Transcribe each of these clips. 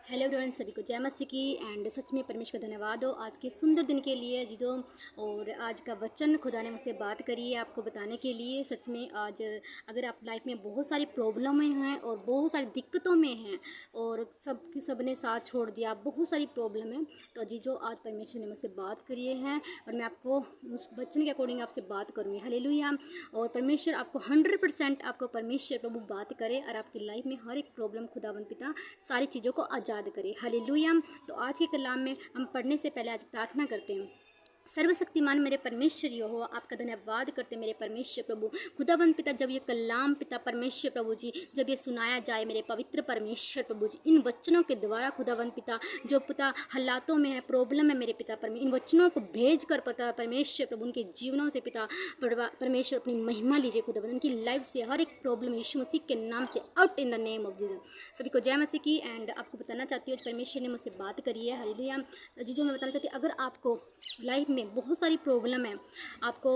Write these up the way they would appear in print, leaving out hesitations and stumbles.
Hello everyone, सभी को जय मसीह की। एंड सच में परमेश्वर का धन्यवाद हो आज के सुंदर दिन के लिए जीजो। और आज का वचन खुदा ने मुझसे बात करी है आपको बताने के लिए। सच में आज अगर आप लाइफ में बहुत सारी प्रॉब्लम में हैं और बहुत सारी दिक्कतों में हैं और सब ने साथ छोड़ दिया, बहुत सारी प्रॉब्लम है, तो जीजो आज परमेश्वर ने मुझसे बात करी है और मैं आपको उस वचन के अकॉर्डिंग आपसे बात करूँगी। हालेलुया। और परमेश्वर आपको 100% आपको परमेश्वर प्रभु बात करे और आपकी लाइफ में हर एक प्रॉब्लम खुदावंद पिता सारी चीज़ों को आजाद करे। हालेलुया। तो आज के कलाम में हम पढ़ने से पहले आज प्रार्थना करते हैं। सर्वशक्तिमान मेरे परमेश्वर यहोवा, आपका धन्यवाद करते मेरे परमेश्वर प्रभु खुदावंद पिता। जब ये कलाम पिता परमेश्वर प्रभु जी जब ये सुनाया जाए मेरे पवित्र परमेश्वर प्रभु जी, इन वचनों के द्वारा खुदावंद पिता जो पिता हालातों में है, प्रॉब्लम है मेरे पिता परमेश्वर, इन वचनों को भेज कर पिता परमेश्वर प्रभु उनके जीवनों से पिता परमेश्वर अपनी महिमा लीजिए खुदावंद। उनकी लाइफ से हर एक प्रॉब्लम यीशु मसीह के नाम से out in the name of Jesus. सभी को जय मसीह की। एंड आपको बताना चाहती हूँ परमेश्वर ने मुझसे बात करी है। हालेलुया। जीजो मैं बताना चाहती हूँ, अगर आपको लाइफ में बहुत सारी प्रॉब्लम है, आपको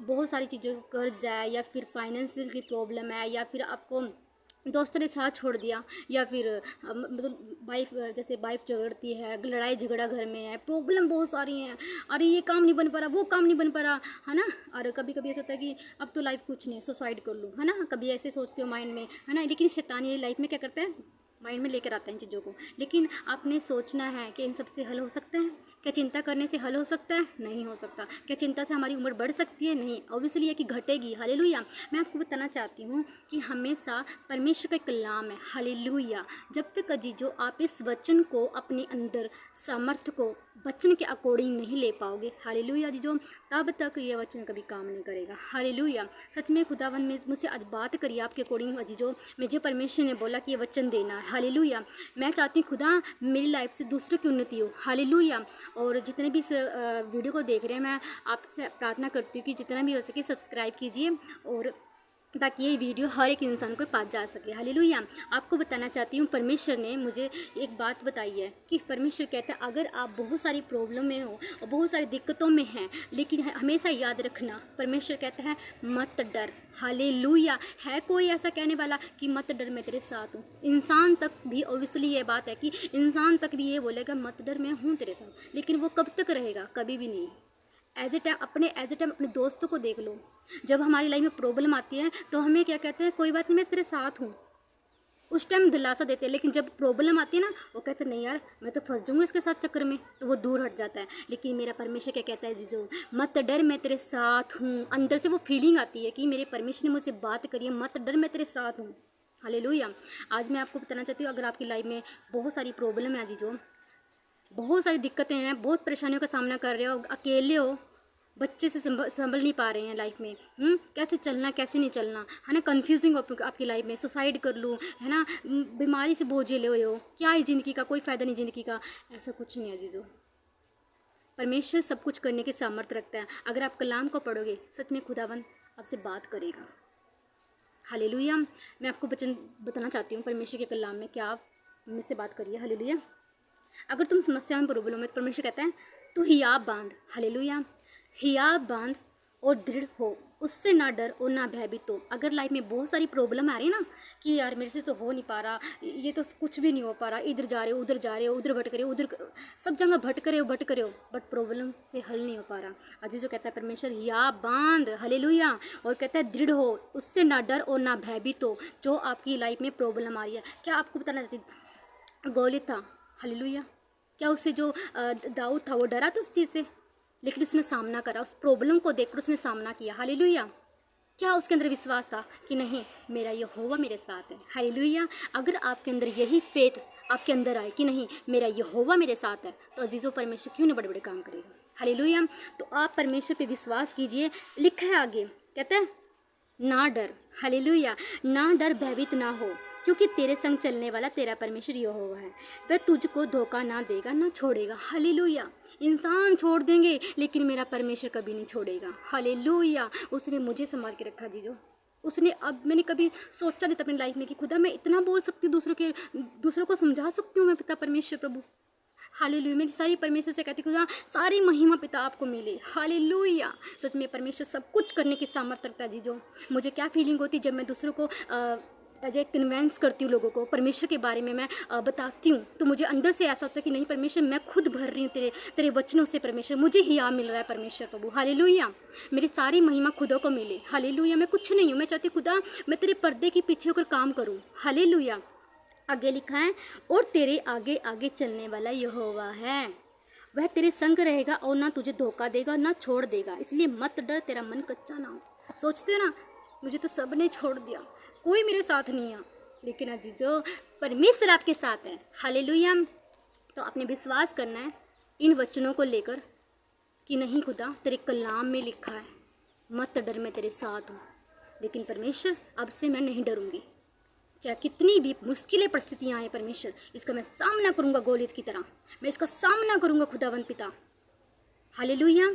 बहुत सारी चीज़ों का कर्ज है, या फिर फाइनेंशियल की प्रॉब्लम है, या फिर आपको दोस्तों ने साथ छोड़ दिया, या फिर मतलब वाइफ झगड़ती है, लड़ाई झगड़ा घर में है, प्रॉब्लम बहुत सारी हैं, अरे ये काम नहीं बन पा रहा, वो काम नहीं बन पा रहा, है ना। और कभी कभी ऐसा होता है कि अब तो लाइफ कुछ नहीं, सुसाइड कर लूँ, है ना। कभी ऐसे सोचते हो माइंड में, है ना। लेकिन शैतान ये लाइफ में क्या करता है, माइंड में लेकर आता है इन चीज़ों को। लेकिन आपने सोचना है कि इन सब से हल हो सकता है क्या? चिंता करने से हल हो सकता है? नहीं हो सकता। क्या चिंता से हमारी उम्र बढ़ सकती है? नहीं, ऑब्वियसली है कि घटेगी। हालेलुया। मैं आपको बताना चाहती हूँ कि हमेशा परमेश्वर का कलाम है। हालेलुया। जब तक अजीजो आप इस वचन को अपने अंदर सामर्थ्य को वचन के अकॉर्डिंग नहीं ले पाओगे, हालेलुया जीजो, तब तक ये वचन कभी काम नहीं करेगा। हालेलुया। सच में खुदावन में मुझसे आज बात करिए आपके अकॉर्डिंग अजीजो। मुझे परमेश्वर ने बोला कि ये वचन देना है। हालेलुया। मैं चाहती हूँ खुदा मेरी लाइफ से दूसरों की उन्नति हो। हालेलुया। और जितने भी इस वीडियो को देख रहे हैं, मैं आपसे प्रार्थना करती हूँ कि जितना भी हो सके सब्सक्राइब कीजिए, और ताकि ये वीडियो हर एक इंसान को पास जा सके। हालेलुया। आपको बताना चाहती हूँ परमेश्वर ने मुझे एक बात बताई है कि परमेश्वर कहता है अगर आप बहुत सारी प्रॉब्लम में हो और बहुत सारी दिक्कतों में हैं, लेकिन हमेशा याद रखना परमेश्वर कहता है मत डर। हालेलुया। है कोई ऐसा कहने वाला कि मत डर मैं तेरे साथ हूँ? इंसान तक भी ऑब्वियसली ये बात है कि इंसान तक भी ये बोलेगा मत डर मैं हूँ तेरे साथ, लेकिन वो कब तक रहेगा? कभी भी नहीं। एज ए टाइम अपने दोस्तों को देख लो। जब हमारी लाइफ में प्रॉब्लम आती है तो हमें क्या कहते हैं, कोई बात नहीं मैं तेरे साथ हूँ, उस टाइम दिलासा देते हैं। लेकिन जब प्रॉब्लम आती है ना, वो कहते हैं नहीं यार मैं तो फंस जाऊँगा इसके साथ चक्कर में, तो वो दूर हट जाता है। लेकिन मेरा परमेश्वर क्या कहता है, जीजो मत डर मैं तेरे साथ हूँ। अंदर से वो फीलिंग आती है कि मेरे परमेश्वर ने मुझसे बात करी है, मत डर मैं तेरे साथ हूँ। हालेलुया। आज मैं आपको बताना चाहती हूँ, अगर आपकी लाइफ में बहुत सारी प्रॉब्लम है जीजो, बहुत सारी दिक्कतें हैं, बहुत परेशानियों का सामना कर रहे हो, अकेले हो, बच्चे से संभल नहीं पा रहे हैं लाइफ में, कैसे चलना कैसे नहीं चलना, है ना। कन्फ्यूजिंग आपकी लाइफ में, सुसाइड कर लूँ, है ना, बीमारी से बोझ ले हो, क्या है ज़िंदगी का, कोई फ़ायदा नहीं ज़िंदगी का। ऐसा कुछ नहीं है जीजो, परमेश्वर सब कुछ करने की सामर्थ्य रखता है। अगर आप कलाम को पढ़ोगे सच में खुदावन आपसे बात करेगा। हालेलुया। मैं आपको वचन बताना चाहती हूँ परमेश्वर के कलाम में, क्या आप मुझसे बात करिए। हालेलुया। अगर तुम समस्या में प्रॉब्लम में, तो परमेश्वर कहता है तो हियाब बांध। हालेलुया। हियाब बांध और दृढ़ हो, उससे ना डर और ना भयभीत हो। अगर लाइफ में बहुत सारी प्रॉब्लम आ रही है ना कि यार मेरे से तो हो नहीं पा रहा, ये तो कुछ भी नहीं हो पा रहा, इधर जा रहे हो उधर जा रहे हो, उधर भटक रहे हो उधर, सब जगह भटक रहे हो, बट प्रॉब्लम से हल नहीं हो पा रहा। अजीज जो कहता है परमेश्वर हियाब बांध। हालेलुया। और कहता है दृढ़ हो, उससे ना डर और ना भयभीत हो। जो आपकी लाइफ में प्रॉब्लम आ रही है, क्या आपको बताना चाहती गोलियत था, हालेलुया, क्या उससे जो दाऊद था वो डरा था उस चीज़ से, लेकिन उसने सामना करा, उस प्रॉब्लम को देखकर उसने सामना किया। हालेलुया। क्या उसके अंदर विश्वास था कि नहीं मेरा यहोवा मेरे साथ है। हालेलुया। अगर आपके अंदर यही फेथ आपके अंदर आए कि नहीं मेरा यहोवा मेरे साथ है, तो अजीज़ों परमेश्वर क्यों नहीं बड़े बड़े काम करेगा। हालेलुया। तो आप परमेश्वर पे विश्वास कीजिए। लिखा है आगे, कहते हैं ना डर। हालेलुया। ना डर भयभीत ना हो, क्योंकि तेरे संग चलने वाला तेरा परमेश्वर यहोवा है। वह तुझको धोखा ना देगा ना छोड़ेगा। हालेलुया। इंसान छोड़ देंगे लेकिन मेरा परमेश्वर कभी नहीं छोड़ेगा। हालेलुया। उसने मुझे संभाल के रखा जीजो। उसने, अब मैंने कभी सोचा नहीं था अपनी लाइफ में कि खुदा मैं इतना बोल सकती हूँ, दूसरों को समझा सकती हूँ मैं पिता परमेश्वर प्रभु। हालेलुया। मेरी सारी परमेश्वर से कहती खुदा सारी महिमा पिता आपको मिले। हालेलुया। सच में परमेश्वर सब कुछ करने की सामर्थ्य रखता है जीजो। मुझे क्या फीलिंग होती जब मैं दूसरों को जो कन्वेंस करती हूँ लोगों को परमेश्वर के बारे में मैं बताती हूँ, तो मुझे अंदर से ऐसा होता है कि नहीं परमेश्वर, मैं खुद भर रही हूँ तेरे तेरे वचनों से परमेश्वर, मुझे हियाव मिल रहा है परमेश्वर प्रभु। हालेलुया, मेरी सारी महिमा खुदा को मिले। हालेलुया, मैं कुछ नहीं हूँ, मैं चाहती खुदा मैं तेरे पर्दे के पीछे होकर काम करूँ। हालेलुया। आगे लिखा है, और तेरे आगे आगे चलने वाला यहोवा है, वह तेरे संग रहेगा और ना तुझे धोखा देगा ना छोड़ देगा, इसलिए मत डर, तेरा मन कच्चा ना हो। सोचते हो ना, मुझे तो सब ने छोड़ दिया, कोई मेरे साथ नहीं है, लेकिन अजीजो परमेश्वर आपके साथ है। हालेलुया। तो आपने विश्वास करना है इन वचनों को लेकर कि नहीं खुदा तेरे कलाम में लिखा है, मत डर मैं तेरे साथ हूँ। लेकिन परमेश्वर अब से मैं नहीं डरूंगी, चाहे कितनी भी मुश्किलें परिस्थितियाँ आए परमेश्वर, इसका मैं सामना करूँगा गोलियत की तरह, मैं इसका सामना करूँगा खुदावंद पिता। हालेलुया।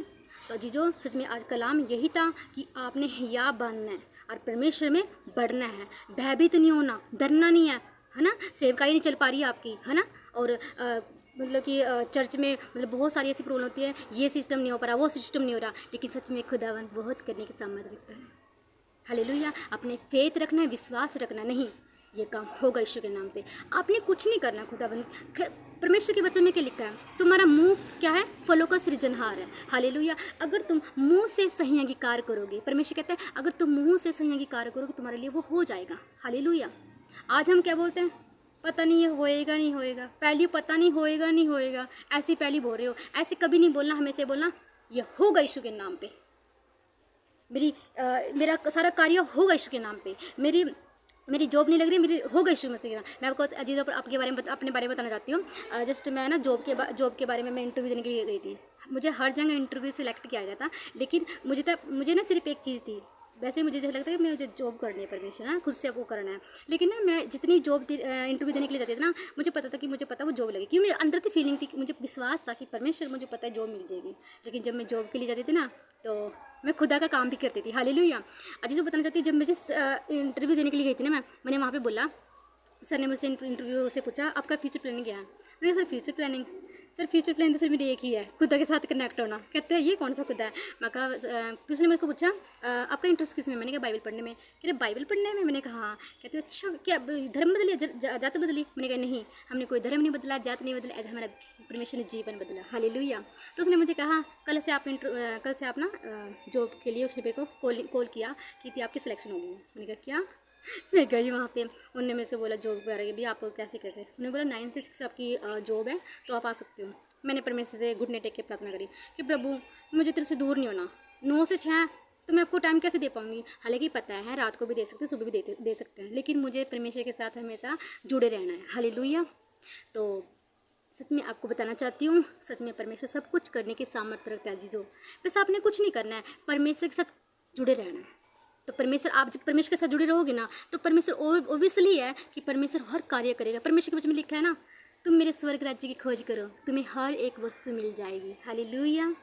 तो जीजो सच में आज कलाम यही था कि आपने हिया बांधना है और परमेश्वर में बढ़ना है, भयभीत नहीं होना, डरना नहीं है ना। सेवकाई नहीं चल पा रही है आपकी, है ना। और मतलब कि चर्च में मतलब बहुत सारी ऐसी प्रॉब्लम होती है, ये सिस्टम नहीं हो पा रहा, वो सिस्टम नहीं हो रहा, लेकिन सच में खुदावंद बहुत करने की सामर्थ्य रखता है। हालेलुया। अपने फेथ रखना है, विश्वास रखना नहीं, ये काम होगा यीशु के नाम से। आपने कुछ नहीं करना, खुदाबंद परमेश्वर के वचन में क्या लिखा है, तुम्हारा मुंह क्या है, फलों का सृजनहार है। हालेलुया। अगर तुम मुंह से सही अंगीकार करोगे, परमेश्वर कहता है अगर तुम मुंह से सही अंगीकार करोगे तुम्हारे लिए वो हो जाएगा। हालेलुया। आज हम क्या बोलते हैं, पता नहीं ये होएगा नहीं होएगा, पहली पता नहीं होएगा नहीं होएगा, ऐसी पहली बोल रहे हो, ऐसे कभी नहीं बोलना, हमें से बोलना ये होगा यीशु के नाम पे, मेरा सारा कार्य होगा यीशु के नाम पे, मेरी जॉब नहीं लग रही, मेरी हो गई यीशु मसीह के नाम। मैं आपको अजीत पर आपके बारे में अपने बारे में बताना चाहती हूँ। जस्ट मैं ना जॉब के बारे में मैं इंटरव्यू देने के लिए गई थी, मुझे हर जगह इंटरव्यू सिलेक्ट किया गया था, लेकिन मुझे ना सिर्फ एक चीज़ थी, वैसे मुझे जैसे लगता है कि मुझे जॉब करनी है परमेश्वर, ना खुद से वो करना है। लेकिन ना मैं जितनी जॉब इंटरव्यू देने के लिए जाती थी ना, मुझे पता था कि मुझे पता वो जॉब लगेगी, क्योंकि मेरे अंदर की फीलिंग थी, मुझे विश्वास था कि परमेश्वर मुझे पता है जॉब मिल जाएगी। लेकिन जब मैं जॉब के लिए जाती थी ना, तो मैं खुदा का काम भी करती थी। हालेलुया। आज जो बताना चाहती हूँ, जब मैं जिस इंटरव्यू देने के लिए गई थी ना, मैंने वहाँ पे बोला, सर ने मुझसे इंटरव्यू से पूछा आपका फ्यूचर प्लानिंग क्या है। मैंने कहा सर फ्यूचर प्लानिंग तो सिर्फ मेरी एक ही है, खुदा के साथ कनेक्ट होना। कहते हैं ये कौन सा खुदा है। मैं कहा फिर उसने मेरे को पूछा आपका इंटरेस्ट किस में, मैंने कहा बाइबल पढ़ने में। कहते बाइबल पढ़ने में, मैंने कहा हाँ। कहते अच्छा क्या धर्म बदली, जात बदली। मैंने कहा नहीं, हमने कोई धर्म नहीं बदला, जात नहीं बदला, ऐसा हमारा परमेश्वर ने जीवन बदला। हालेलुया। तो उसने मुझे कहा कल से आप ना जॉब के लिए उसने मेरे को कॉल किया कि आपकी सिलेक्शन होगी। मैंने कहा क्या। मैं गई वहाँ पे, उन्होंने मेरे से बोला जॉब वगैरह भी आप कैसे उन्होंने बोला 9 से 6 आपकी जॉब है, तो आप आ सकते हो। मैंने परमेश्वर से घुटने टेक के प्रार्थना करी कि प्रभु मुझे तेरे से दूर नहीं होना, 9 से 6 तो मैं आपको टाइम कैसे दे पाऊँगी। हालांकि पता है रात को भी दे सकते हैं, सुबह भी दे सकते हैं, लेकिन मुझे परमेश्वर के साथ हमेशा जुड़े रहना है। हालेलुया। तो सच में आपको बताना चाहती हूँ, सच में परमेश्वर सब कुछ करने की सामर्थ्य रखता है जीजो। बस आपने कुछ नहीं करना है, परमेश्वर के साथ जुड़े रहना है। तो परमेश्वर, आप जब परमेश्वर के साथ जुड़े रहोगे ना, तो परमेश्वर ओबियसली है कि परमेश्वर हर कार्य करेगा। परमेश्वर के वचन में लिखा है ना, तुम मेरे स्वर्ग राज्य की खोज करो, तुम्हें हर एक वस्तु मिल जाएगी। हालेलुया।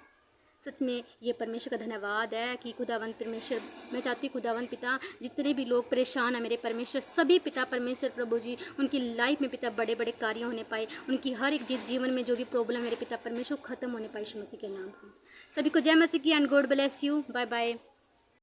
सच में ये परमेश्वर का धन्यवाद है कि खुदावंत परमेश्वर, मैं चाहती हूँ खुदावंत पिता जितने भी लोग परेशान हैं मेरे परमेश्वर, सभी पिता परमेश्वर प्रभु जी उनकी लाइफ में पिता बड़े बड़े कार्य होने पाए, उनकी हर एक जीवन में जो भी प्रॉब्लम मेरे पिता परमेश्वर खत्म होने पाए यीशु मसीह के नाम से। सभी को जय मसीह की and God bless you. Bye bye.